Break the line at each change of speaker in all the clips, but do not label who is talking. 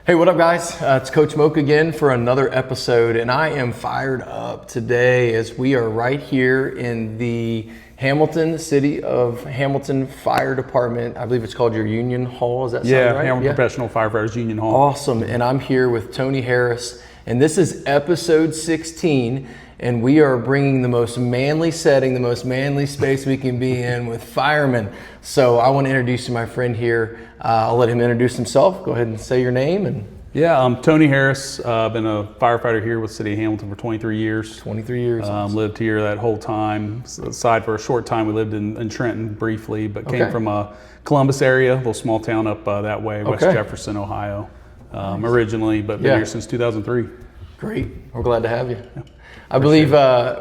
Hey, what up, guys? It's Coach Moke again for another episode, and I am fired up today as we are right here in the Hamilton, City of Hamilton Fire Department. I believe it's called your Union Hall. Is that sound right?
Hamilton Professional Firefighters Union Hall.
Awesome, and I'm here with Tony Harris, and this is episode 16, and we are bringing the most manly setting, the most manly space we can be in with firemen. So I want to introduce you my friend here. I'll let him introduce himself. Go ahead and say your name. And
Yeah, I'm Tony Harris. I've been a firefighter here with City of Hamilton for 23 years.
23 years.
Lived here that whole time. Aside for a short time, we lived in Trenton briefly, but came from a Columbus area, a little small town up that way, West Jefferson, Ohio, originally, but been here since 2003.
Great. We're glad to have you. Yeah. I believe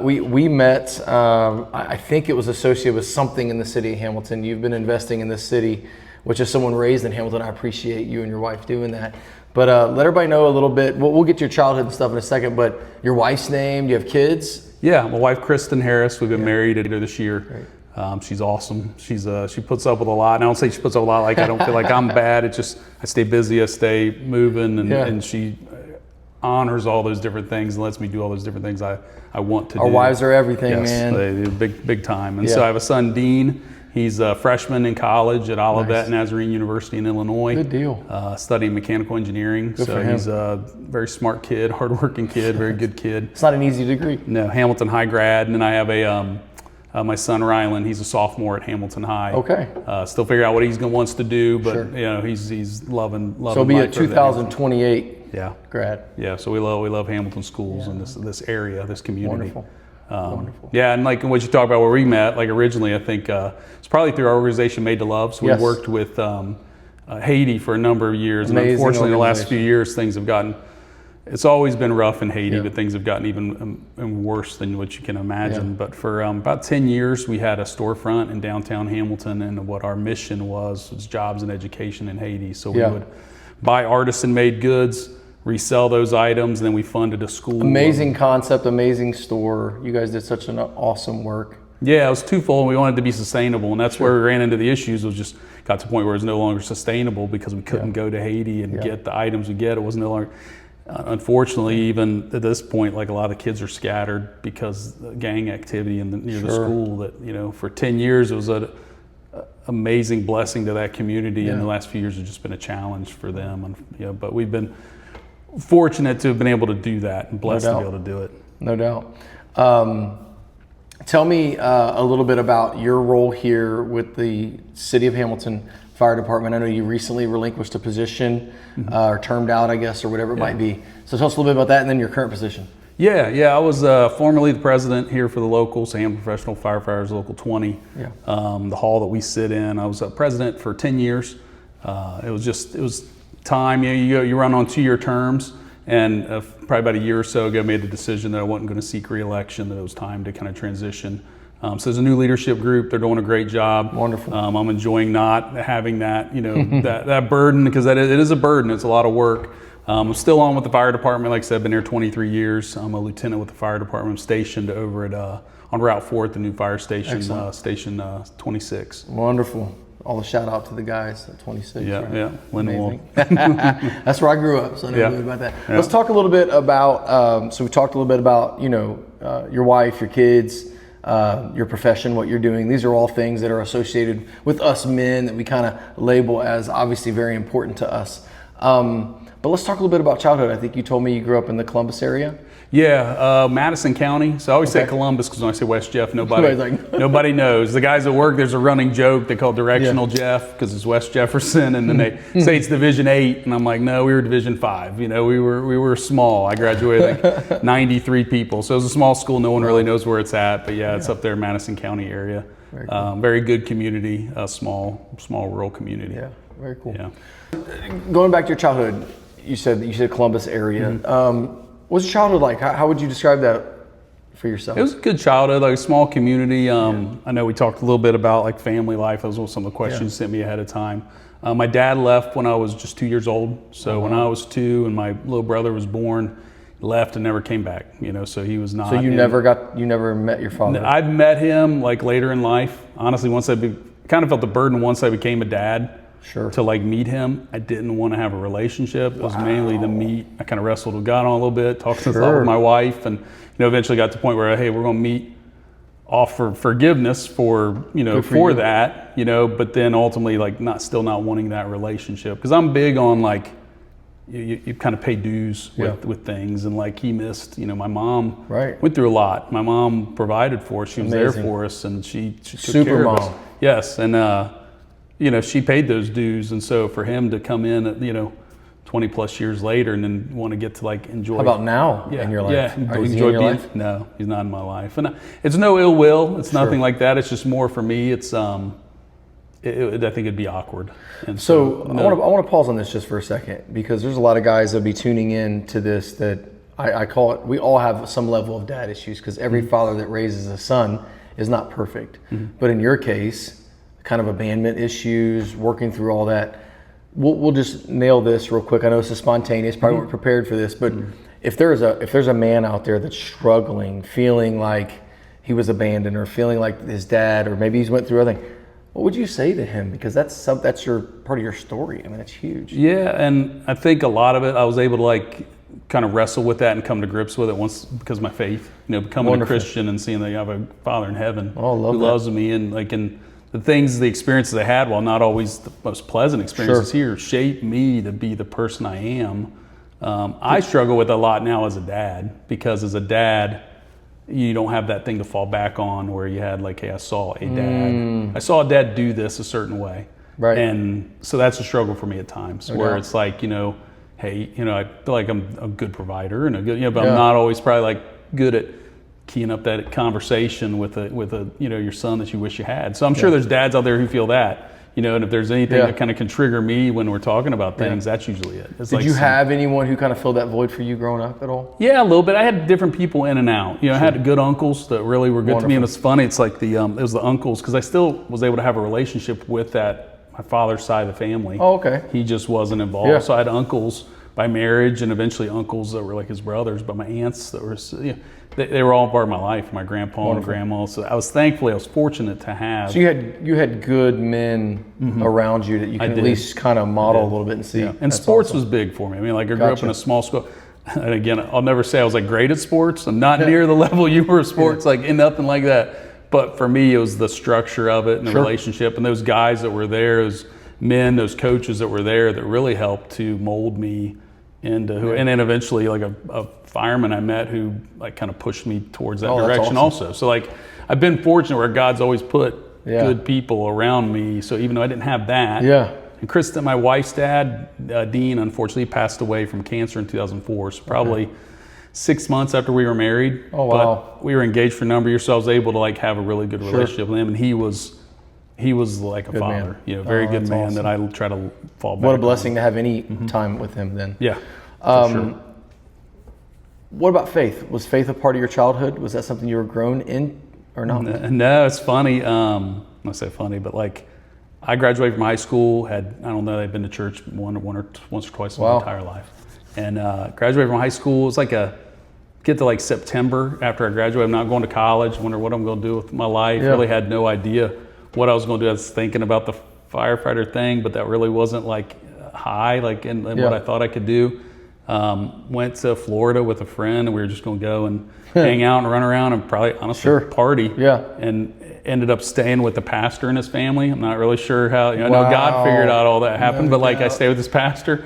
we met, I think it was associated with something in the city of Hamilton. You've been investing in this city, which is someone raised in Hamilton. I appreciate you and your wife doing that. But let everybody know a little bit. We'll get to your childhood and stuff in a second, but your wife's name, do you have kids?
Yeah, my wife, Kristen Harris. We've been married later this year. She's awesome. She puts up with a lot. And I don't say she puts up with a lot like I don't feel like I'm bad. It's just I stay busy, I stay moving, and she honors all those different things and lets me do all those different things I want to do.
Our wives are everything, man.
They do big time. And so I have a son, Dean. He's a freshman in college at Olivet Nazarene University in Illinois.
Good deal.
Studying mechanical engineering.
Good for him.
He's a very smart kid, hardworking kid, very good kid.
It's not an easy degree.
No, Hamilton High grad. And then I have my son Rylan. He's a sophomore at Hamilton High.
Okay.
Still figuring out what he wants to do, but he's loving.
So it'll be a 2028 grad.
Yeah. So we love Hamilton schools and this area, this community.
Wonderful. Wonderful.
Yeah, and like what you talk about where we met, like originally I think it's probably through our organization Made to Love. So we worked with Haiti for a number of years.
Amazing.
And unfortunately the last few years things have gotten, it's always been rough in Haiti, but things have gotten even worse than what you can imagine. But for about 10 years we had a storefront in downtown Hamilton, and what our mission was jobs and education in Haiti. So we would buy artisan made goods, resell those items, and then we funded a school.
Amazing concept, amazing store. You guys did such an awesome work.
Yeah, it was twofold. We wanted to be sustainable, and that's where we ran into the issues. It was just got to the point where it was no longer sustainable because we couldn't go to Haiti and get the items we get. It was no longer. Unfortunately, even at this point, like a lot of kids are scattered because of gang activity near the school. That for 10 years it was an amazing blessing to that community, and the last few years have just been a challenge for them. And but we've been fortunate to have been able to do that, and blessed to be able to do it.
No doubt. Tell me a little bit about your role here with the City of Hamilton Fire Department. I know you recently relinquished a position, or termed out, I guess, or whatever it might be. So tell us a little bit about that, and then your current position.
Yeah, I was formerly the president here for the locals, Hamilton Professional Firefighters Local 20. The hall that we sit in. I was president for 10 years. It was time. You run on 2-year terms, and probably about a year or so ago made the decision that I wasn't going to seek re-election, that it was time to kind of transition. So there's a new leadership group. They're doing a great job.
Wonderful.
I'm enjoying not having that, that burden, because it is a burden. It's a lot of work. I'm still on with the fire department. Like I said, I've been here 23 years. I'm a lieutenant with the fire department. I'm stationed over at on Route 4 at the new fire station, Station 26.
Wonderful. All the shout out to the guys at 26.
Lindenwold.
That's where I grew up, so I know a little bit about that. Let's talk a little bit about, so we talked a little bit about, your wife, your kids, your profession, what you're doing. These are all things that are associated with us men that we kind of label as obviously very important to us. But let's talk a little bit about childhood. I think you told me you grew up in the Columbus area.
Yeah, Madison County. So I always say Columbus because when I say West Jeff, nobody knows. The guys at work, there's a running joke they call Directional Jeff because it's West Jefferson, and then they say it's Division 8, and I'm like, no, we were Division 5. We were small. I graduated like 93 people, so it was a small school. No one really knows where it's at, but it's up there, Madison County area. Very, cool. Very good community, small rural community.
Yeah, very cool.
Yeah.
Going back to your childhood, you said Columbus area. What's your childhood like? How would you describe that for yourself?
It was a good childhood, like a small community. I know we talked a little bit about like family life. Those were some of the questions you sent me ahead of time. My dad left when I was just 2 years old. So when I was 2 and my little brother was born, left and never came back. So he was not.
So you never met your father?
I've met him like later in life. Honestly, kind of felt the burden once I became a dad. to like meet him. I didn't want to have a relationship. It was mainly to meet. I kind of wrestled with God on a little bit, talked with my wife, and eventually got to the point where, hey, we're going to meet, offer forgiveness for for that, but then ultimately like still not wanting that relationship, because I'm big on like you kind of pay dues with things, and like he missed, my mom went through a lot. My mom provided for us. She was there for us, and she took care of us. Yes, and she paid those dues, and so for him to come in 20 plus years later and then want to get to like enjoy.
How about now in your life?
Yeah, enjoy being. Life? No, he's not in my life, and it's no ill will. It's nothing like that. It's just more for me. It's I think it'd be awkward. And
so I want to pause on this just for a second, because there's a lot of guys that'll be tuning in to this that I call it. We all have some level of dad issues, because every father that raises a son is not perfect. But in your case, kind of abandonment issues, working through all that. We'll just nail this real quick. I know this is spontaneous. Probably weren't prepared for this, but if there's a man out there that's struggling, feeling like he was abandoned, or feeling like his dad, or maybe he's went through other thing, what would you say to him? Because that's your part of your story. I mean, that's huge.
Yeah, and I think a lot of it, I was able to like kind of wrestle with that and come to grips with it once, because of my faith. Becoming a Christian and seeing that you have a Father in heaven who loves me, and like the experiences I had, while not always the most pleasant experiences here, shaped me to be the person I am. I struggle with a lot now as a dad, because as a dad, you don't have that thing to fall back on where you had like, hey, I saw a dad do this a certain way. Right. And so that's a struggle for me at times, where it's like, hey, I feel like I'm a good provider and a good, but I'm not always probably like good at keying up that conversation with a your son that you wish you had. So I'm sure there's dads out there who feel that, and if there's anything that kind of can trigger me when we're talking about things, that's usually it. Did you
have anyone who kind of filled that void for you growing up at all?
Yeah, a little bit. I had different people in and out. I had good uncles that really were good to me, and it's funny. It's like it was the uncles, because I still was able to have a relationship with my father's side of the family.
Oh, okay.
He just wasn't involved. Yeah. So I had uncles by marriage, and eventually uncles that were like his brothers, but my aunts that were, they were all part of my life, my grandpa and grandma. So I was fortunate to have.
So you had good men around you that you can at least kind of model a little bit and see.
Yeah. And sports was big for me. I mean, like I grew up in a small school. And again, I'll never say I was like great at sports. I'm not near the level you were at sports, like nothing like that. But for me, it was the structure of it and the relationship, and those guys that were there, those men, those coaches that were there, that really helped to mold me into who. And then eventually, like a fireman I met who like kind of pushed me towards that direction also. So like I've been fortunate where God's always put good people around me. So even though I didn't have that, and Kristen, my wife's dad, Dean, unfortunately passed away from cancer in 2004. So probably 6 months after we were married. Oh wow! But we were engaged for a number of years, so I was able to like have a really good relationship with him, and he was like a father, very good man awesome. That I try to fall back.
What a blessing to have any time with him then.
Yeah. For sure.
What about faith? Was faith a part of your childhood? Was that something you were grown in or not?
No, it's funny. I say funny, but like I graduated from high school, I'd been to church once or twice in my entire life. And graduated from high school, it was like get to like September after I graduated, I'm not going to college, wonder what I'm going to do with my life. Really had no idea what I was going to do. I was thinking about the firefighter thing, but that really wasn't like high, like in what I thought I could do. Went to Florida with a friend, and we were just going to go and hang out and run around and probably honestly party. Yeah. And ended up staying with the pastor and his family. I'm not really sure how, I know God figured out all that happened, but like I stayed with this pastor.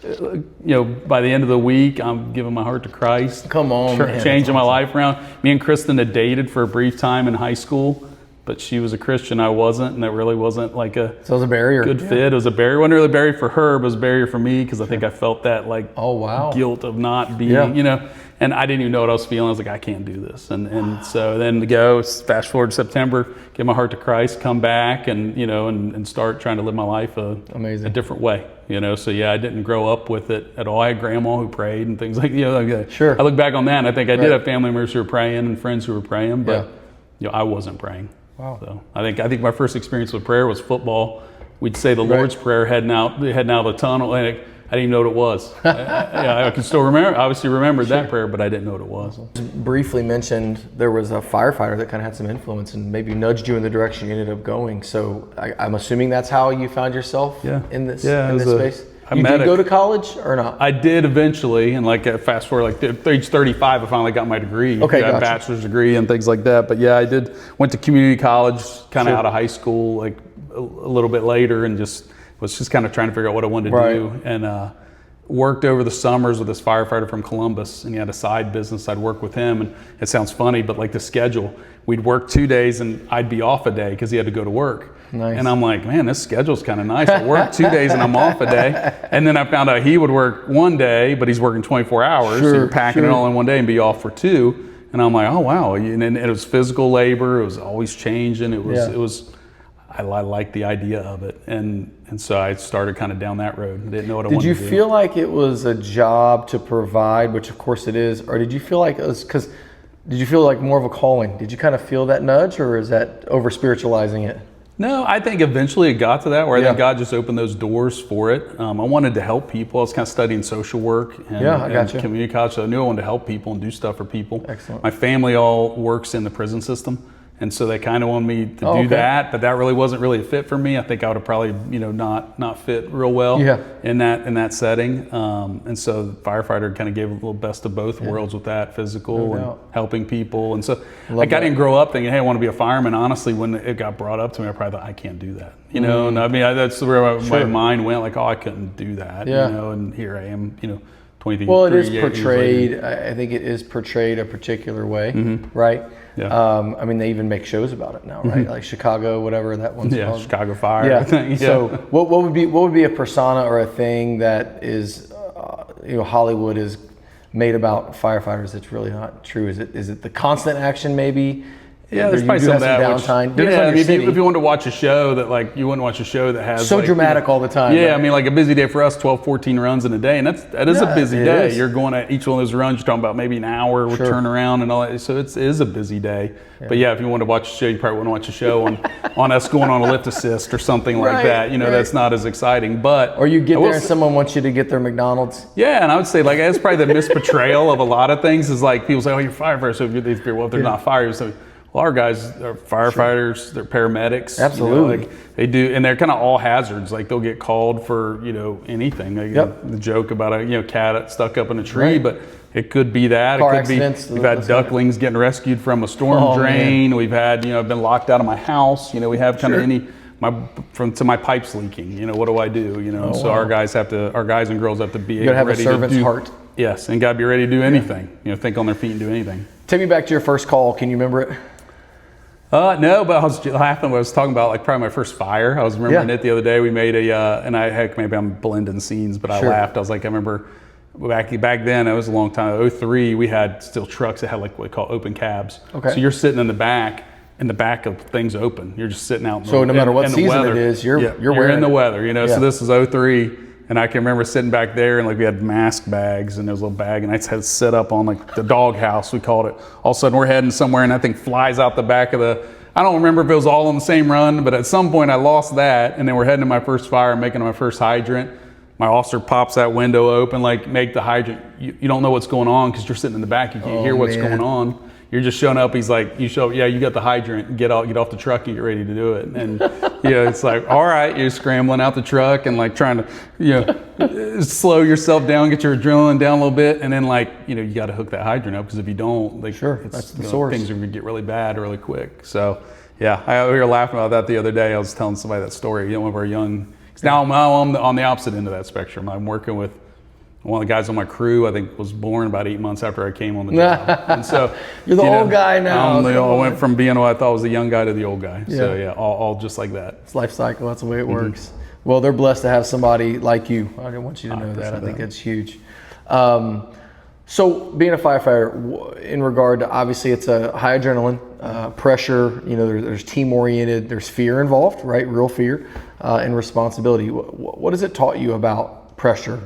By the end of the week, I'm giving my heart to Christ.
Come on, man.
Changing my life around. Me and Kristen had dated for a brief time in high school, but she was a Christian, I wasn't, and that really wasn't like so it was a barrier. Good fit. It was a barrier. It wasn't really a barrier for her, but it was a barrier for me, because I think I felt that like guilt of not being, and I didn't even know what I was feeling. I was like, I can't do this. And so then to go, fast forward to September, give my heart to Christ, come back and, and start trying to live my life a different way. So I didn't grow up with it at all. I had grandma who prayed and things like, I look back on that and I think I did have family members who were praying and friends who were praying, but I wasn't praying. Wow. So I think my first experience with prayer was football. We'd say the Lord's Prayer heading out the tunnel, and I didn't even know what it was. I can still remember that prayer, but I didn't know what it was.
Briefly mentioned there was a firefighter that kind of had some influence and maybe nudged you in the direction you ended up going. So I'm assuming that's how you found yourself in this space. You did go to college or not?
I did eventually, and like fast forward, like age 35, I finally got my degree.
Okay,
got a bachelor's degree and things like that. But yeah, I went to community college, kind of out of high school, like a little bit later, and was just kind of trying to figure out what I wanted to do. And worked over the summers with this firefighter from Columbus, and he had a side business. I'd work with him, and it sounds funny, but like the schedule, we'd work 2 days and I'd be off a day because he had to go to work.
Nice.
And I'm like, man, this schedule's kind of nice. I work 2 days and I'm off a day. And then I found out he would work 1 day, but he's working 24 hours. So you're packing it all in 1 day and be off for 2. And I'm like, oh wow. And it was physical labor. It was always changing. It was. I liked the idea of it, and so I started kind of down that road. I didn't know what I wanted to do.
Did you feel like it was a job to provide, which of course it is, or did you feel like it was did you feel like more of a calling? Did you kind of feel that nudge, or is that over spiritualizing it?
No, I think eventually it got to that where I think God just opened those doors for it. I wanted to help people. I was kind of studying social work and community college, so I knew I wanted to help people and do stuff for people.
Excellent.
My family all works in the prison system. And so they kind of wanted me to do that, but that really wasn't really a fit for me. I think I would have probably, not fit real well in that setting. And so the firefighter kind of gave a little best of both worlds with that, physical and helping people. And so I didn't grow up thinking, hey, I want to be a fireman. Honestly, when it got brought up to me, I probably thought, I can't do that. And I mean, that's where my mind went, like, oh, I couldn't do that. And here I am, 23
Well, it is portrayed, I think it is portrayed a particular way, right?
Yeah.
I mean, they even make shows about it now, right? Like Chicago, whatever that one's called.
Chicago Fire.
Yeah. So what would be a persona or a thing that is, Hollywood is made about firefighters that's really not true? Is it the constant action maybe?
Yeah, there's probably some of that.
Downtime.
If you want to watch a show that you wouldn't watch a show that has
so dramatic all the time.
Yeah,
right?
I mean, like a busy day for us, 12, 14 runs in a day, and that is a busy day. You're going at each one of those runs, you're talking about maybe an hour with turnaround and all that. So it is a busy day. Yeah. But yeah, if you want to watch a show, you probably wouldn't watch a show on us going on a lift assist or something like that. That's not as exciting. But
or you get there and someone wants you to get their McDonald's.
Yeah, and I would say that's probably the misportrayal of a lot of things. Is like people say, oh, you're firefighters. So if they're not firefighters. So, well, our guys are firefighters, they're paramedics.
Absolutely.
They do, and they're kind of all hazards. Like they'll get called for, anything. The joke about a, cat stuck up in a tree, but it could be that.
Car
it could
accidents.
We've had ducklings getting rescued from a storm drain. Man. We've had, I've been locked out of my house. We have kind of my pipes leaking. What do I do? So our guys and girls have to be
able to have a servant's heart.
Yes, and got to be ready to do anything. Think on their feet and do anything.
Take me back to your first call. Can you remember it?
No, but I was laughing when I was talking about probably my first fire. I was remembering it the other day. We made maybe I'm blending scenes, but I laughed. I was like, I remember back then, it was a long time, 03, we had still trucks that had what we call open cabs. Okay. So you're sitting in the back of things open. You're just sitting out.
No matter what season it is, you're
in the weather, So this is 03. And I can remember sitting back there and we had mask bags and there was a little bag and I just had to sit up on the dog house, we called it. All of a sudden we're heading somewhere and that thing flies out the back of I don't remember if it was all on the same run, but at some point I lost that and then we're heading to my first fire, making my first hydrant. My officer pops that window open, make the hydrant. You don't know what's going on because you're sitting in the back, you can't hear what's going on. You're just showing up. He's like, you show up. Yeah, you got the hydrant. Get off the truck and get ready to do it. And it's like, all right, you're scrambling out the truck and trying to, slow yourself down, get your adrenaline down a little bit, and then you got to hook that hydrant up because if you don't,
that's the source.
Things are gonna get really bad really quick. So we were laughing about that the other day. I was telling somebody that story. One of our young. Now I'm on the opposite end of that spectrum. I'm working with. One of the guys on my crew, I think, was born about 8 months after I came on the job. And so
you're the old guy now.
I went from being what I thought was the young guy to the old guy. So all just like that.
It's life cycle. That's the way it works. Well, they're blessed to have somebody like you. I want you to know that. I think that's huge. So being a firefighter, in regard to, obviously it's a high adrenaline, pressure, there's team oriented, there's fear involved, right? Real fear and responsibility. What has it taught you about pressure?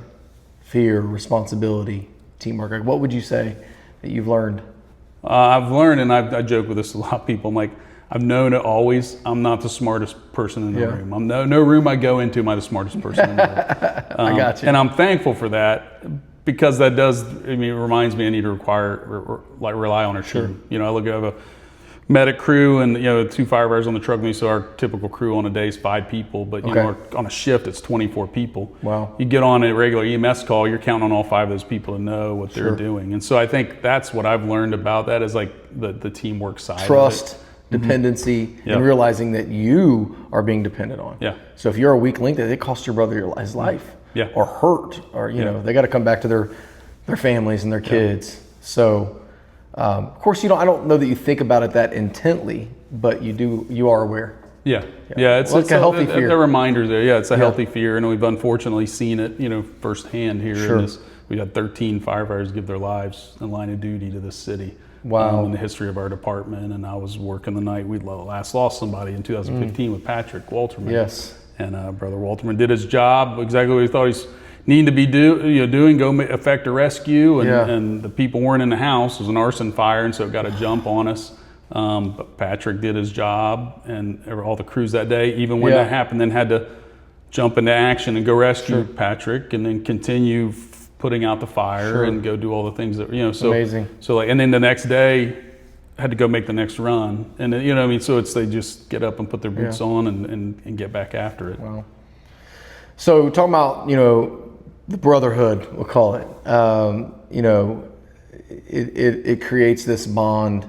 Fear, responsibility, teamwork. What would you say that you've learned?
I've learned, and I joke with this a lot of people. I'm like, I've known it always. I'm not the smartest person in the room. I'm no room I go into, am I the smartest person in the room.
I got you.
And I'm thankful for that, because that does, it reminds me I need to rely on our team. You know, I look at a medic crew and, 2 firefighters on the truck with me, so our typical crew on a day is 5 people, but you know, on a shift it's 24 people.
Wow.
You get on a regular EMS call, you're counting on all 5 of those people to know what they're doing. And so I think that's what I've learned about that, is like the teamwork side.
Trust, dependency, and realizing that you are being depended on.
Yeah.
So if you're a weak link, that it costs your brother his life.
Yeah.
Or hurt, or you know, they got to come back to their families and their kids. So of course, I don't know that you think about it that intently, but you are aware.
Yeah. It's
a healthy fear.
The reminders there. Yeah, it's a healthy fear, and we've unfortunately seen it, firsthand here.
Sure.
We had 13 firefighters give their lives in line of duty to this city.
Wow.
In the history of our department, and I was working the night we last lost somebody in 2015 with Patrick Walterman.
Yes.
And Brother Walterman did his job exactly what he thought he's needing to be doing, go effect a rescue, and the people weren't in the house. It was an arson fire, and so it got a jump on us. But Patrick did his job, and all the crews that day, even when that happened, then had to jump into action and go rescue Patrick, and then continue putting out the fire and go do all the things that, so
amazing.
So and then the next day had to go make the next run, and so they just get up and put their boots on and get back after it.
Wow. So talking about the brotherhood, we'll call it, it creates this bond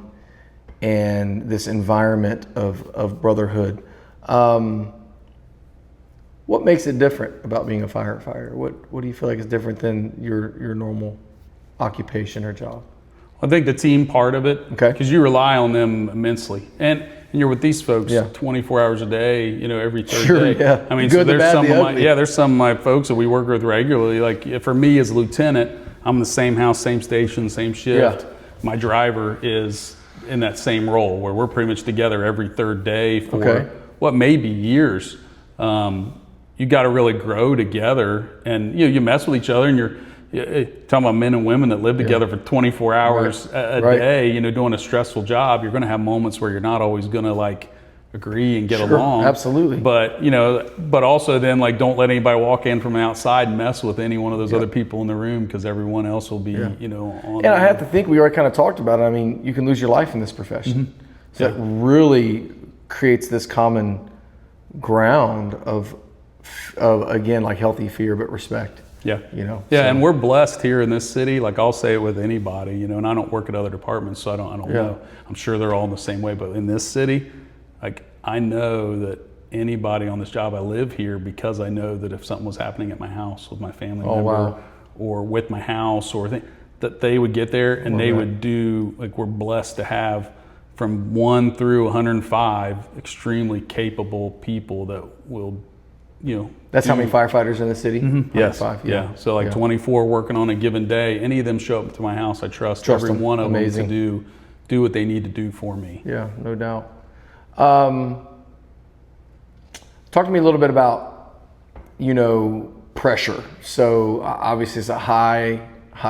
and this environment of brotherhood. What makes it different about being a firefighter? What do you feel like is different than your normal occupation or job?
I think the team part of it,
okay,
because you rely on them immensely, and you're with these folks 24 hours a day, every third day.
Yeah.
I mean,
Good,
so there's
the bad,
some
the
of
ugly.
there's some of my folks that we work with regularly. Like for me as a lieutenant, I'm in the same house, same station, same shift.
Yeah.
My driver is in that same role where we're pretty much together every third day for what may be years. You got to really grow together, and you mess with each other, and you're talking about men and women that live together for 24 hours a day, doing a stressful job. You're going to have moments where you're not always going to agree and get along.
Absolutely.
But but also then don't let anybody walk in from the outside and mess with any one of those other people in the room, because everyone else will be on.
And I have to think, we already kind of talked about it. I mean, you can lose your life in this profession. So it really creates this common ground of again, healthy fear but respect. And we're blessed here in this city. I'll say it with anybody, and I don't work at other departments, so I don't know. I'm sure they're all in the same way, but in this city, I know that anybody on this job, I live here because I know that if something was happening at my house with my family member or with my house that they would get there and they would do, we're blessed to have from 1 through 105 extremely capable people that will, That's how many firefighters in the city?
Yes.
5,
yeah. So 24 working on a given day. Any of them show up to my house, I trust every
them.
one of
Amazing.
them to do what they need to do for me.
Yeah, no doubt. Talk to me a little bit about, pressure. So obviously it's a high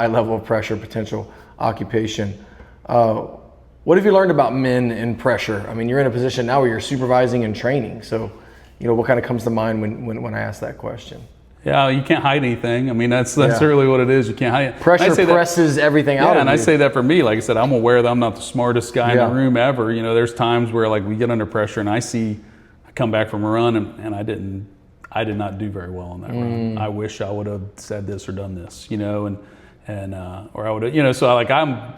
level of pressure potential occupation. What have you learned about men and pressure? I mean, you're in a position now where you're supervising and training. So, what kind of comes to mind when I ask that question?
Yeah, you can't hide anything. I mean, that's really what it is. You can't hide it.
Pressure presses everything out of you.
And I say that for me. Like I said, I'm aware that I'm not the smartest guy in the room ever. There's times where we get under pressure and I come back from a run and I did not do very well on that run. I wish I would have said this or done this, or I would have, so I'm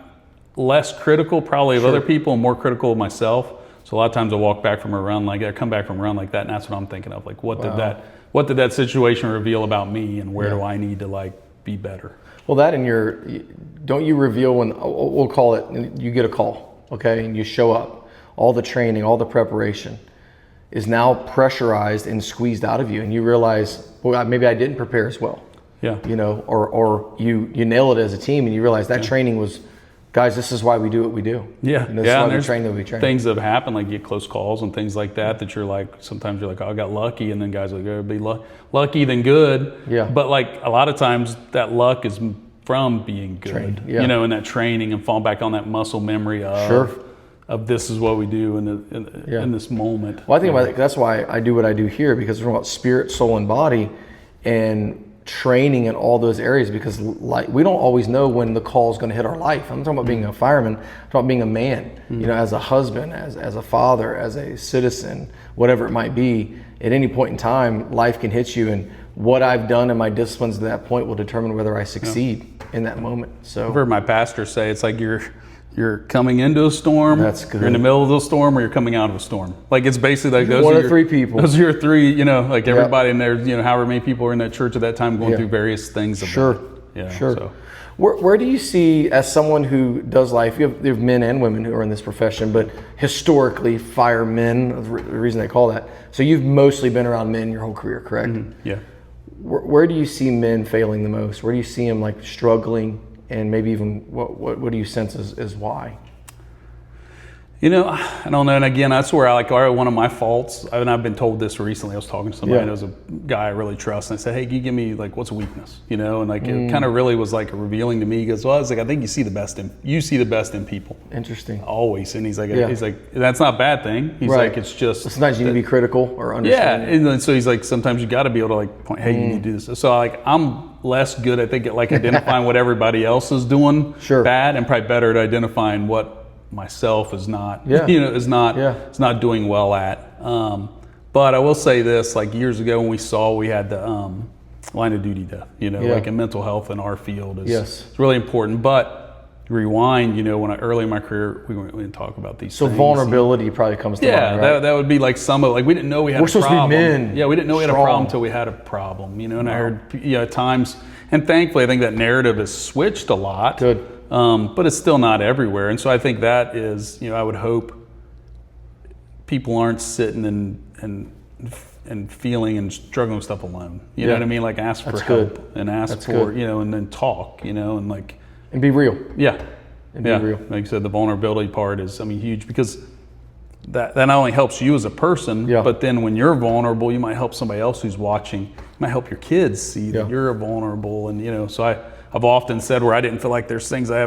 less critical probably of other people and more critical of myself. So a lot of times I walk back from a run I come back from a run like that, and that's what I'm thinking of. What did that situation reveal about me, and where do I need to be better?
Well, that don't you reveal when, we'll call it, you get a call, okay, and you show up, all the training, all the preparation is now pressurized and squeezed out of you, and you realize, well, maybe I didn't prepare as well.
Yeah.
Or you nail it as a team, and you realize that training was, guys, this is why we do what we do.
Yeah.
This is why we train that we train.
Things that have happened, you get close calls and things like that you're sometimes you're oh, I got lucky, and then guys are oh, be lucky than good.
Yeah.
But a lot of times that luck is from being good.
Trained, yeah.
And that training and falling back on that muscle memory of this is what we do in this moment.
Well, I think about it, that's why I do what I do here, because we're talking about spirit, soul, and body, and training in all those areas, because like we don't always know when the call is going to hit our life. I'm talking about being a fireman, I'm talking about being a man, you know, as a husband, as a father, as a citizen, whatever it might be. At any point in time, life can hit you, and what I've done and my disciplines at that point will determine whether I succeed in that moment. So
I've heard my pastor say it's like you're coming into a storm,
That's good.
you're in the middle of the storm, or you're coming out of a storm. Like it's basically like those
one
are
of
your,
3 people.
Those are your 3, you know, like everybody in there, you know, however many people were in that church at that time going through various things.
Sure.
So.
Where do you see, as someone who does life, you have men and women who are in this profession, but historically firemen, the reason they call that. So you've mostly been around men your whole career, correct?
Mm-hmm. Yeah.
Where do you see men failing the most? Where do you see them like struggling, and maybe even what do you sense is why?
You know, I don't know. And again, that's where one of my faults, and I've been told this recently. I was talking to somebody, and it was a guy I really trust, and I said, hey, can you give me like, what's a weakness? You know, and like, it kind of really was like revealing to me. He goes, well, I was like, I think you see the best in people.
Interesting.
Always. And he's like, that's not a bad thing. He's like, it's just.
Sometimes you need to be critical or understand.
Yeah. And so he's like, sometimes you got to be able to like point, hey, you need to do this. So like, I'm less good, I think, at like identifying what everybody else is doing bad, and probably better at identifying what myself is not, you know, is not doing well at. But I will say this, like years ago when we had the line of duty death, you know, like in mental health in our field is it's really important. But rewind, you know, when early in my career, we didn't talk about these things.
Vulnerability probably comes to mind, right?
that would be like some of, like we didn't know we had a problem.
We're supposed to be men.
Yeah, we didn't know we had a problem until we had a problem, you know, and I heard, you know, at times, and thankfully I think that narrative has switched a lot.
Good.
But it's still not everywhere. And so I think that is, you know, I would hope people aren't sitting and feeling and struggling with stuff alone. You know what I mean? Like ask for help and ask for, you know, and then talk, you know, and like.
And be real.
Yeah.
And be real.
Like you said, the vulnerability part is, I mean, huge, because that not only helps you as a person, but then when you're vulnerable, you might help somebody else who's watching. You might help your kids see that you're vulnerable. And, you know, so I've often said where I didn't feel like there's things I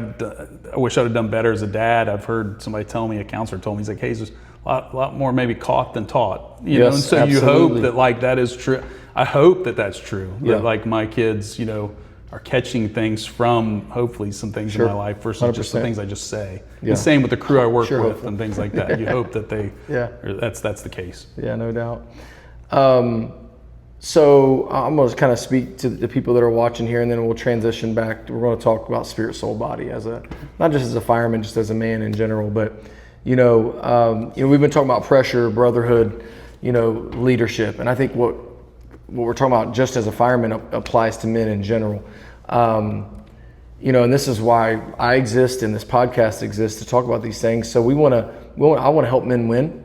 wish I'd have done better as a dad. I've heard somebody tell me, a counselor told me, he's like, hey, there's a lot more maybe caught than taught. You know, and so you hope that like that is true. I hope that that's true. That like my kids, you know, are catching things from hopefully some things in my life versus 100%. Just the things I just say. The same with the crew I work with and things like that. You hope that they, that's the case. Yeah,
no doubt. So I'm going to kind of speak to the people that are watching here, and then we'll transition back. We're going to talk about spirit, soul, body as not just as a fireman, just as a man in general. But you know, we've been talking about pressure, brotherhood, you know, leadership, and I think what we're talking about just as a fireman applies to men in general. You know, and this is why I exist and this podcast exists, to talk about these things. So I want to help men win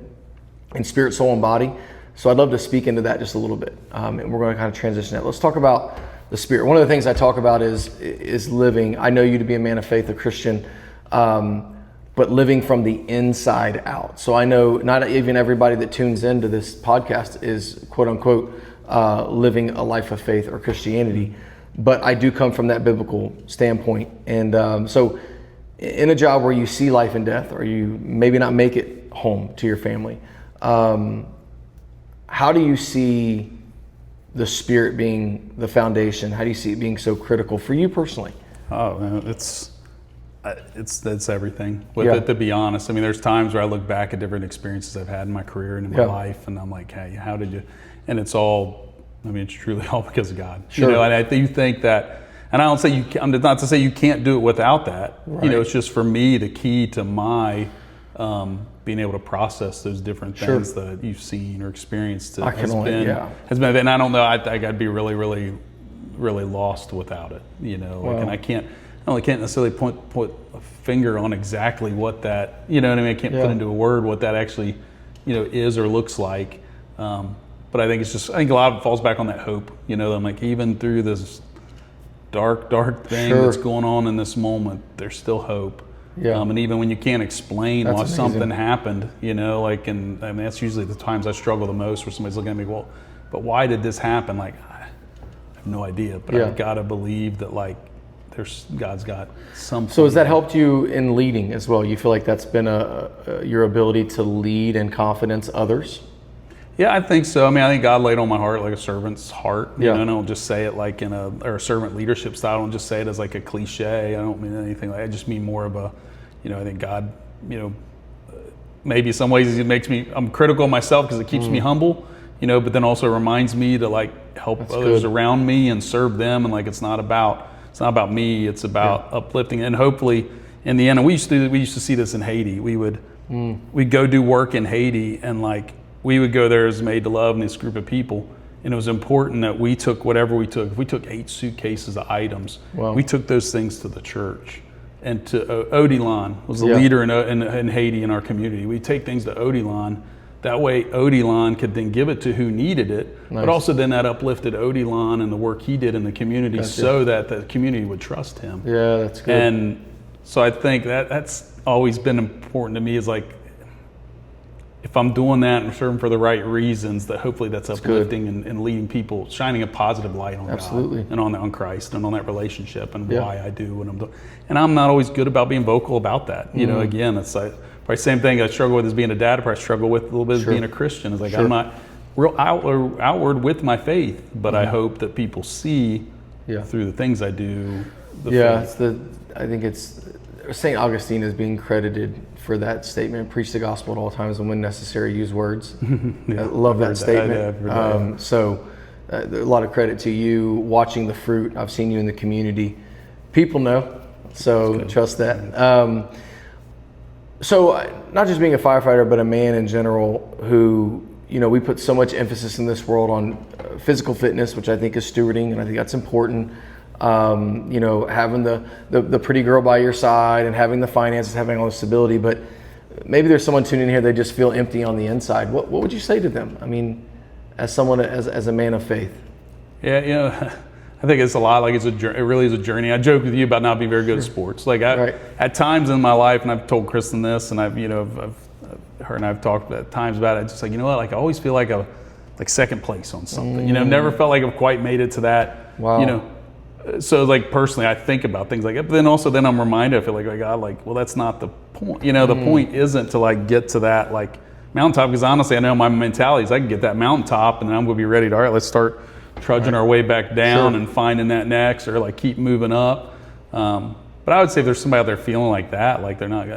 in spirit, soul, and body. So I'd love to speak into that just a little bit, and we're going to kind of transition that. Let's talk about the spirit. One of the things I talk about is living. I know you to be a man of faith, a Christian, but living from the inside out. So I know not even everybody that tunes into this podcast is quote unquote living a life of faith or Christianity, but I do come from that biblical standpoint. And so in a job where you see life and death, or you maybe not make it home to your family, how do you see the spirit being the foundation? How do you see it being so critical for you personally?
Oh, man, it's everything. With it, to be honest, I mean, there's times where I look back at different experiences I've had in my career and in my life, and I'm like, hey, how did you? And it's all, I mean, it's truly all because of God. You know, and I do think that, and I don't say you. I'm not to say you can't do it without that. You know, it's just for me the key to my being able to process those different things that you've seen or experienced has been. And I don't know. I think I'd be really, really, really lost without it. You know, like, and I can't necessarily point a finger on exactly what that. You know what I mean? I can't put into a word what that actually, you know, is or looks like. But I think it's just. I think a lot of it falls back on that hope. You know, I'm like, even through this dark thing that's going on in this moment, there's still hope. And even when you can't explain why something happened, you know, like, and I mean, that's usually the times I struggle the most, where somebody's looking at me, well, but why did this happen? Like, I have no idea, but I've got to believe that, like, God's got something.
So has that helped you in leading as well? You feel like that's been your ability to lead and confidence others?
Yeah, I think so. I mean, I think God laid on my heart like a servant's heart. You
Yeah.
know, and I don't just say it like or a servant leadership style. I don't just say it as like a cliche. I don't mean anything like that. I just mean more of a, I think God, maybe in some ways I'm critical of myself because it keeps me humble, but then also reminds me to like help others around me and serve them. And like, it's not about me, it's about uplifting. And hopefully in the end, and we used to see this in Haiti. We'd go do work in Haiti, and like, we would go there as Made to Love and this group of people. And it was important that we took whatever we took. If we took 8 suitcases of items, we took those things to the church. And to Odilon was the leader in Haiti in our community. We take things to Odilon. That way Odilon could then give it to who needed it. Nice. But also then that uplifted Odilon and the work he did in the community so that the community would trust him.
Yeah, that's good.
And so I think that's always been important to me, is like, if I'm doing that and serving for the right reasons, that hopefully that's uplifting and leading people, shining a positive light on God and on Christ and on that relationship and why I do what I'm doing. And I'm not always good about being vocal about that. Again, it's like probably the same thing I struggle with as being a dad, I struggle with a little bit as being a Christian. It's like I'm not real outward with my faith, but I hope that people see through the things I do.
I think it's St. Augustine is being credited for that statement: preach the gospel at all times, and when necessary, use words. I love that statement. So a lot of credit to you watching the fruit. I've seen you in the community. People know, so trust that. So not just being a firefighter, but a man in general who, we put so much emphasis in this world on physical fitness, which I think is stewarding, and I think that's important. Having the pretty girl by your side and having the finances, having all the stability, but maybe there's someone tuning in here, they just feel empty on the inside. What would you say to them? I mean, as someone, as a man of faith.
Yeah, I think it's a lot, like it really is a journey. I joke with you about not being very good at sports. Like at times in my life, and I've told Kristen this, and her and I've talked at times about it, just like, like I always feel like second place on something, never felt like I've quite made it to that, So like personally, I think about things like that, but then I'm reminded, I feel like God, well, that's not the point. The point isn't to like get to that like mountaintop, because honestly, I know my mentality is I can get that mountaintop and then I'm going to be ready to, all right, let's start trudging our way back down and finding that next, or like keep moving up. But I would say if there's somebody out there feeling like that, like they're not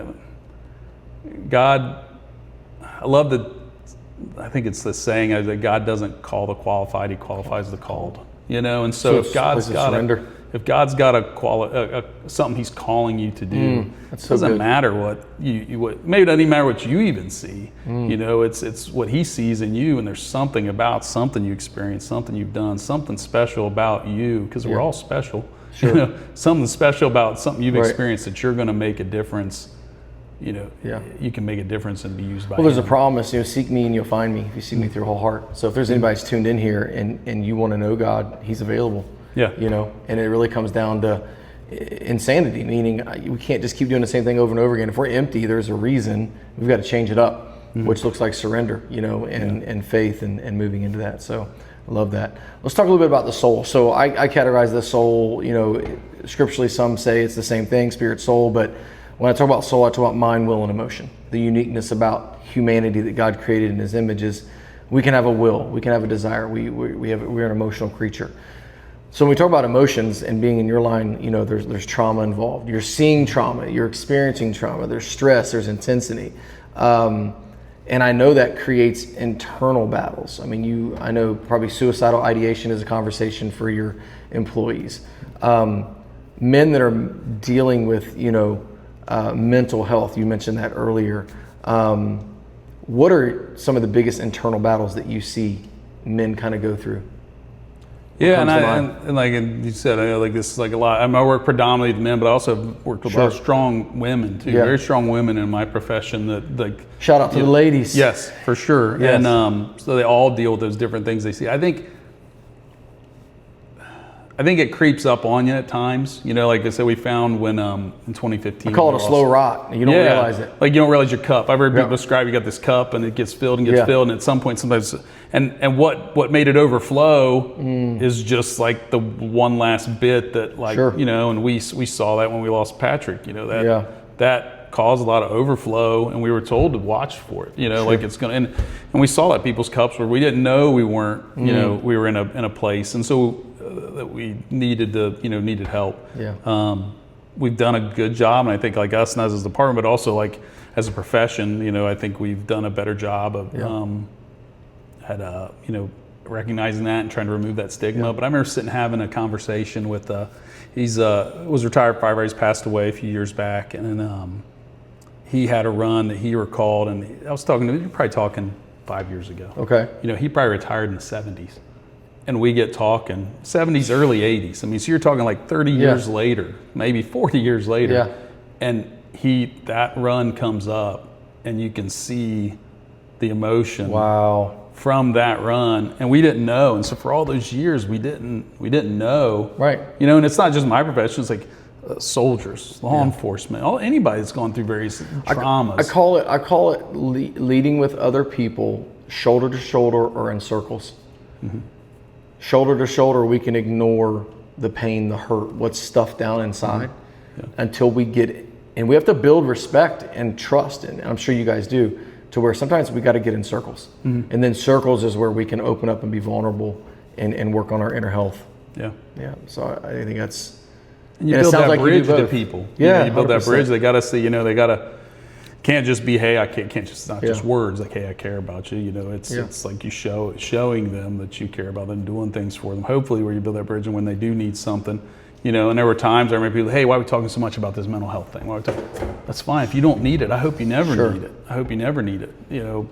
God, I think it's the saying that God doesn't call the qualified, he qualifies the called. And so if God's got something he's calling you to do, it doesn't matter what maybe it doesn't even matter what you even see. It's what he sees in you, and there's something you experienced, something you've done, something special about you, because we're all special. Something special about something you've experienced that you're going to make a difference. You can make a difference and be used by
there's
him.
a promise, seek me and you'll find me if you seek me through your whole heart. So if there's anybody who's tuned in here and you want to know God, he's available. And it really comes down to insanity, meaning we can't just keep doing the same thing over and over again. If we're empty, there's a reason. We've got to change it up, which looks like surrender, and faith and moving into that. So I love that. Let's talk a little bit about the soul. So I categorize the soul, scripturally some say it's the same thing, spirit, soul, but when I talk about soul, I talk about mind, will, and emotion. The uniqueness about humanity that God created in his image is we can have a will, we can have a desire, we're an emotional creature. So when we talk about emotions and being in your line, there's trauma involved. You're seeing trauma, you're experiencing trauma, there's stress, there's intensity. And I know that creates internal battles. I know probably suicidal ideation is a conversation for your employees. Men that are dealing with, mental health, you mentioned that earlier. What are some of the biggest internal battles that you see men kind of go through?
Yeah, and like you said, I know like this is like a lot. I work predominantly with men, but I also have worked with a lot of strong women too. Very strong women in my profession that like.
Shout out to the ladies.
Yes, for sure. Yes. And so they all deal with those different things they see. I think I think it creeps up on you at times. You know, like I said, we found when in 2015.
I call it a slow rot. You don't realize it.
Like you don't realize your cup. I've heard people describe you got this cup and it gets filled and gets filled, and at some point sometimes and what made it overflow is just like the one last bit that like you know, and we saw that when we lost Patrick. You know, that caused a lot of overflow, and we were told to watch for it. You know, like it's gonna and we saw that people's cups where we didn't know we weren't. You know, we were in a place, and so. That we needed help. We've done a good job, and I think like us, not as a department, but also like as a profession, you know, I think we've done a better job of you know, recognizing that and trying to remove that stigma. But I remember sitting having a conversation with he's was a retired firefighter. He's passed away a few years back, and then he had a run that he recalled, and I was talking to him, you're probably talking 5 years ago.
Okay.
You know, he probably retired in the 70s. And we get talking 70s, early 80s. I mean, so you're talking like 30 years later, maybe 40 years later. And that run comes up, and you can see the emotion from that run. And we didn't know. And so for all those years, we didn't know.
Right.
You know, and it's not just my profession. It's like soldiers, law enforcement, anybody that's gone through various traumas.
I call it leading with other people, shoulder to shoulder or in circles. Shoulder to shoulder, we can ignore the pain, the hurt, what's stuffed down inside until we get it. And we have to build respect and trust, and I'm sure you guys do, to where sometimes we got to get in circles. And then circles is where we can open up and be vulnerable and work on our inner health. Yeah. So I think that's...
And you build that bridge to people. You build 100%. That bridge. They got to see, you know, they got to... Can't just be, hey, I can't just not just words like, hey, I care about you. You know, it's like you showing them that you care about them, doing things for them. Hopefully, where you build that bridge, and when they do need something, you know. And there were times I remember people, hey, why are we talking so much about this mental health thing? Why are we talking? That's fine. If you don't need it, I hope you never need it. I hope you never need it. You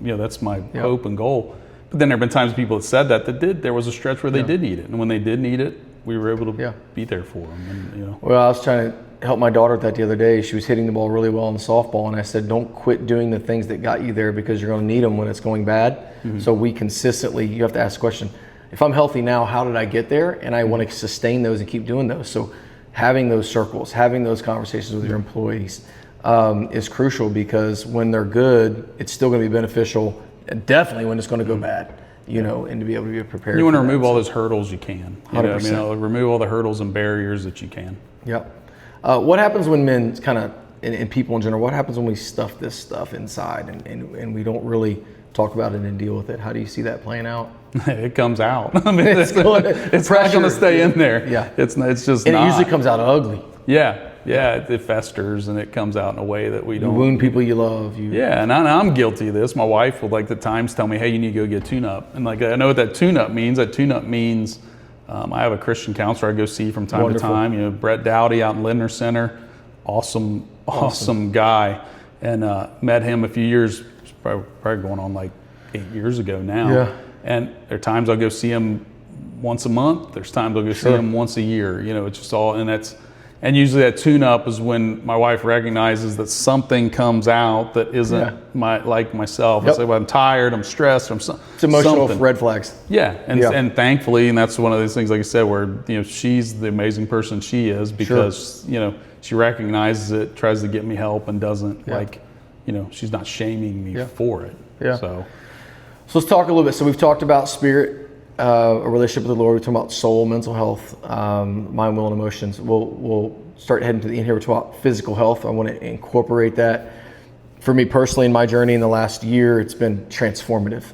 know, that's my hope and goal. But then there have been times people that said that did. There was a stretch where they did need it, and when they did need it, we were able to be there for them. And, you know.
Well, I was trying to help my daughter with that the other day. She was hitting the ball really well in the softball, and I said, don't quit doing the things that got you there, because you're going to need them when it's going bad. So we consistently, you have to ask the question, if I'm healthy now, how did I get there? And I want to sustain those and keep doing those. So having those circles, having those conversations with your employees is crucial, because when they're good, it's still going to be beneficial, and definitely when it's going to go bad. You know, and to be able to be prepared.
You want to remove all those hurdles you can. You know, I mean, remove all the hurdles and barriers that you can.
What happens when men kind of, and people in general, what happens when we stuff this stuff inside and we don't really talk about it and deal with it? How do you see that playing out?
It comes out. I mean, it's not going to stay in there. It's just
and it usually comes out ugly.
It festers and it comes out in a way that we don't.
You wound people you love.
And I'm guilty of this. My wife will like at times tell me, hey, you need to go get a tune-up. And like I know what that tune-up means. That tune-up means I have a Christian counselor I go see from time to time. You know, Brett Dowdy out in Lindner Center. Awesome guy. And met him a few years, probably going on like 8 years ago now. And there are times I'll go see him once a month. There's times I'll go see him once a year. You know, it's just all, and usually that tune-up is when my wife recognizes that something comes out that isn't like myself. It's like, well, I'm tired, I'm stressed, it's
emotional red flags.
And thankfully, and that's one of those things, like I said, where, you know, she's the amazing person she is, because you know, she recognizes it, tries to get me help, and doesn't like, you know, she's not shaming me for it. So
let's talk a little bit. So we've talked about spirit, a relationship with the Lord. We're talking about soul, mental health, mind, will, and emotions. We'll start heading to the end here. We're talking about physical health. I want to incorporate that. For me personally, in my journey in the last year, it's been transformative,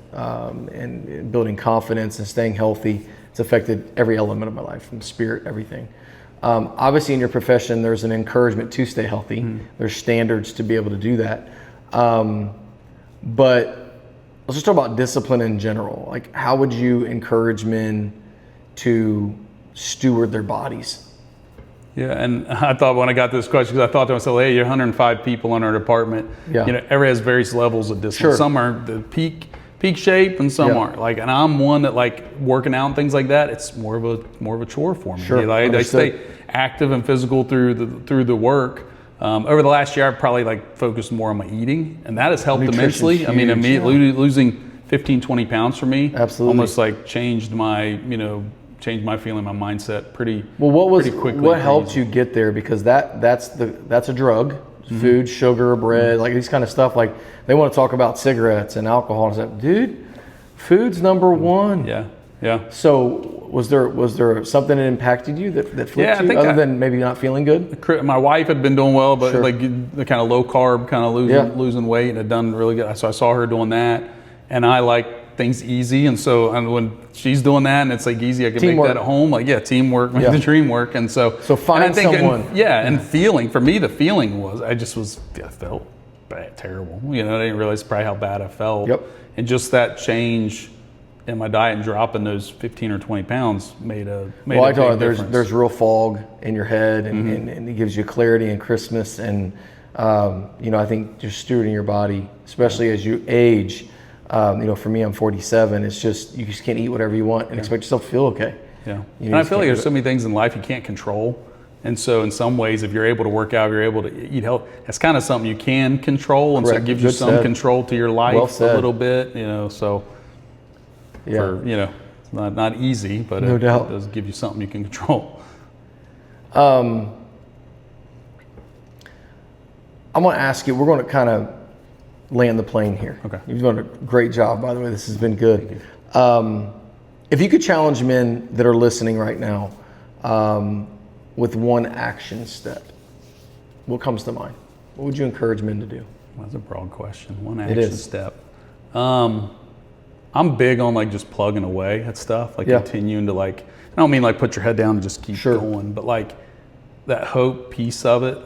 and building confidence and staying healthy. It's affected every element of my life, from spirit, everything. Obviously, in your profession, there's an encouragement to stay healthy. There's standards to be able to do that. But let's just talk about discipline in general. Like, how would you encourage men to steward their bodies?
And I thought when I got this question, because I thought to myself, hey, you're 105 people in our department. You know, everybody has various levels of discipline. Some are the peak shape, and some aren't. Like, and I'm one that, like, working out and things like that, it's more of a chore for me. I stay active and physical through the work. Over the last year, I've probably like focused more on my eating, and that has helped immensely. I mean, immediately losing 15, 20 pounds for me almost like changed my, you know, changed my feeling, my mindset pretty.
Well,
pretty quickly.
What helped you get there? Because that's a drug, food, sugar, bread, like these kind of stuff. Like they want to talk about cigarettes and alcohol and stuff. Dude, food's number one.
Yeah, yeah.
So was there something that impacted you that flipped you, other than maybe not feeling good?
My wife had been doing well, but like the kind of low carb, kind of losing weight, and had done really good. So I saw her doing that, and I like things easy, and so when she's doing that and it's like easy, I can make that at home. Like teamwork, make the dream work. And so
find someone.
And feeling for me, the feeling was I felt bad, terrible. I didn't realize probably how bad I felt.
Yep.
And just that change in my diet and dropping those 15 or 20 pounds made a big difference.
There's real fog in your head, and it gives you clarity and crispness. And I think just stewarding your body, especially as you age. For me, I'm 47. It's just you just can't eat whatever you want and expect yourself to feel okay.
Yeah, and I feel like there's so many things in life you can't control, and so in some ways, if you're able to work out, if you're able to eat healthy, that's kind of something you can control, and so it gives you some control to your life a little bit. So not easy, but
no doubt.
It does give you something you can control.
I'm going to ask you. We're going to kind of land the plane here.
Okay.
You've done a great job, by the way. This has been good. If you could challenge men that are listening right now with one action step, what comes to mind? What would you encourage men to do?
That's a broad question. One action step. I'm big on like just plugging away at stuff, like continuing to I don't mean like put your head down and just keep going, but like that hope piece of it,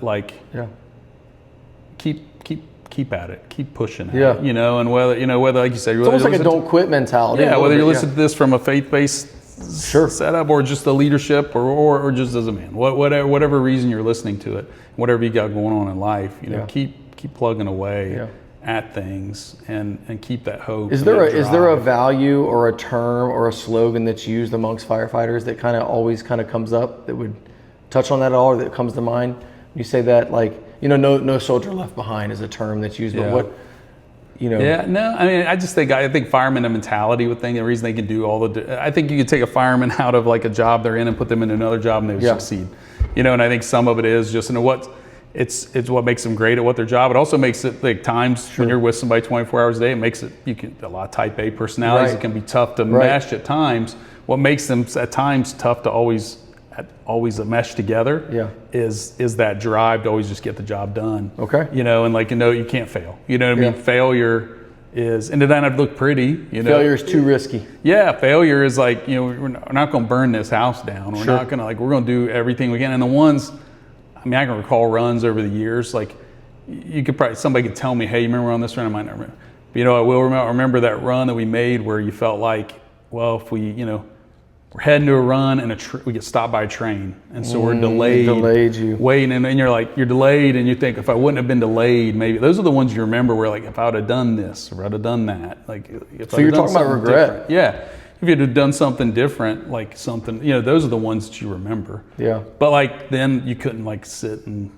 keep at it, keep pushing at it, and whether like you said,
it's almost like a don't quit mentality.
Yeah, whether you listen to this from a faith-based setup or just the leadership or just as a man, whatever reason you're listening to it, whatever you got going on in life, keep plugging away at things and keep that hope.
Is there a value or a term or a slogan that's used amongst firefighters that always comes up that would touch on that at all, or that comes to mind? You say that no soldier left behind is a term that's used, but what,
Yeah, no, I think firemen have a mentality with things. The reason they can do I think you could take a fireman out of like a job they're in and put them in another job and they would succeed. And I think some of it is just, it's what makes them great at what their job. It also makes it like times when you're with somebody 24 hours a day, it makes it, a lot of type A personalities, it can be tough to mesh at times. What makes them at times tough to always mesh together is that drive to always just get the job done.
Okay.
You can't fail. You know what I mean? Failure is, and it doesn't have to look pretty.
Failure is too risky.
Yeah, failure is like, we're not going to burn this house down. We're not going to we're going to do everything we can. And the ones, I can recall runs over the years. Like somebody could tell me, hey, you remember on this run? I might not remember. But I will remember that run that we made where you felt like, well, if we, we're heading to a run and we get stopped by a train, and so we're delayed.
Delayed you.
Waiting, and you're delayed, and you think, if I wouldn't have been delayed, maybe those are the ones you remember where if I would have done this or I'd have done that.
So you're talking about regret.
Yeah. If you'd have done something different, like something, those are the ones that you remember.
Yeah.
But then you couldn't sit and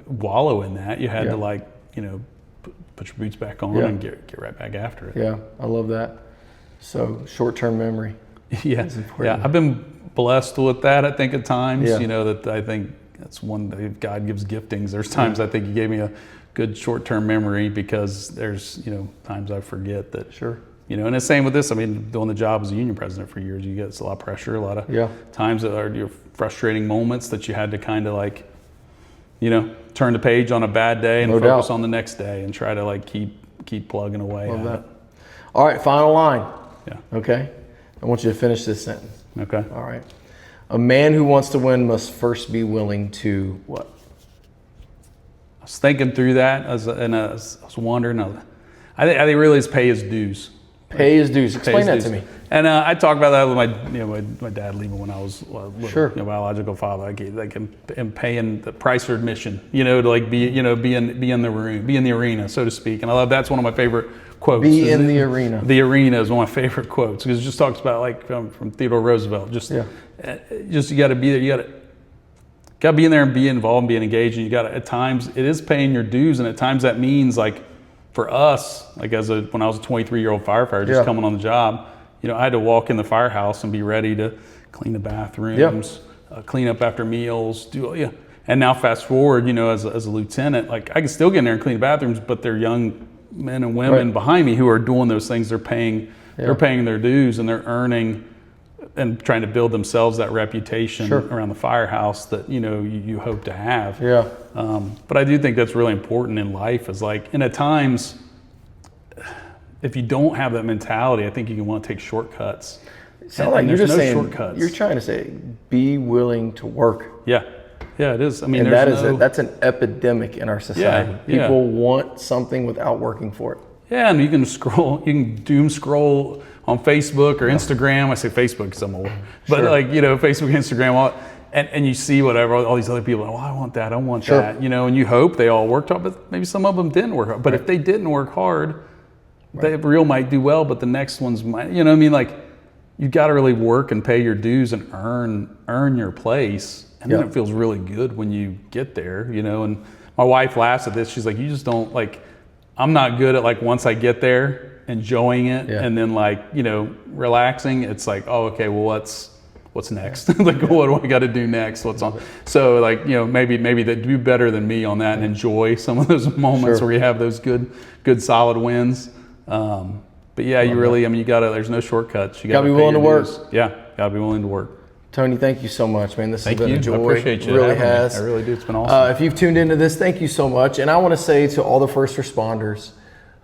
wallow in that. You had to put your boots back on and get right back after it.
Yeah, I love that. So short-term memory.
Yeah, I've been blessed with that. I think at times, that I think that's one that God gives giftings. There's times I think He gave me a good short-term memory because there's times I forget that.
Sure.
And the same with this. Doing the job as a union president for years, you get a lot of pressure, a lot of times that are your frustrating moments that you had to kind of turn the page on a bad day and focus on the next day and try to keep plugging away.
Love that. All right, final line.
Yeah.
Okay. I want you to finish this sentence.
Okay.
All right. A man who wants to win must first be willing to what?
I was thinking through that and I was wondering. I think really is pay his dues.
Pay his dues. Explain that to me.
And I talked about that with my dad leaving when I was little, biological father. And paying the price for admission. To be in the room, be in the arena, so to speak. And I love that's one of my favorite quotes.
Be in the arena.
The arena is one of my favorite quotes because it just talks about from Theodore Roosevelt. Just you got to be there. You got to be in there and be involved and be engaged. And you got to, at times it is paying your dues, and at times that means for us, when I was a 23-year-old firefighter just coming on the job, I had to walk in the firehouse and be ready to clean the bathrooms, clean up after meals, And now fast forward, as a lieutenant, like I can still get in there and clean the bathrooms, but they're young men and women behind me who are doing those things. They're paying their dues, and they're earning and trying to build themselves that reputation around the firehouse that you hope to have.
Yeah.
But I do think that's really important in life. Is like, and at times, if you don't have that mentality, I think you can want to take shortcuts.
Sound like you're just saying shortcuts. You're trying to say be willing to work.
Yeah, it is. I mean,
and that's an epidemic in our society. People want something without working for it.
Yeah, and you can doom scroll on Facebook or Instagram. I say Facebook because I'm old, but Facebook, Instagram, and you see whatever all these other people. Oh, I want that. I want that. And you hope they all worked hard, but maybe some of them didn't work hard. But if they didn't work hard, the real might do well, but the next ones might. Like you got to really work and pay your dues and earn your place, and then it feels really good when you get there. And my wife laughs at this. She's like, you just don't like. I'm not good at once I get there, enjoying it, and then relaxing. It's like, oh, okay, well, what's next? What do I got to do next? What's on? So maybe they do better than me on that and enjoy some of those moments where you have those good solid wins. But you really, you gotta. There's no shortcuts. You gotta
be willing to work.
Yeah, gotta be willing to work.
Tony, thank you so much, man. This has been a joy.
I appreciate you.
It really has.
I really do. It's been awesome.
If you've tuned into this, thank you so much. And I want to say to all the first responders,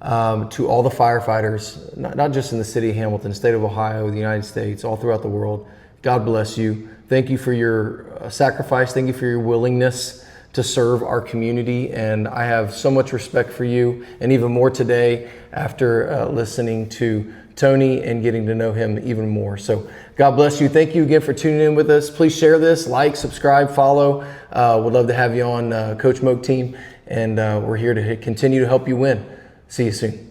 to all the firefighters, not just in the city of Hamilton, state of Ohio, the United States, all throughout the world, God bless you. Thank you for your sacrifice. Thank you for your willingness to serve our community. And I have so much respect for you, and even more today after listening to Tony and getting to know him even more. So God bless you. Thank you again for tuning in with us. Please share this, like, subscribe, follow. We'd love to have you on Coach Moak team, and we're here to continue to help you win. See you soon.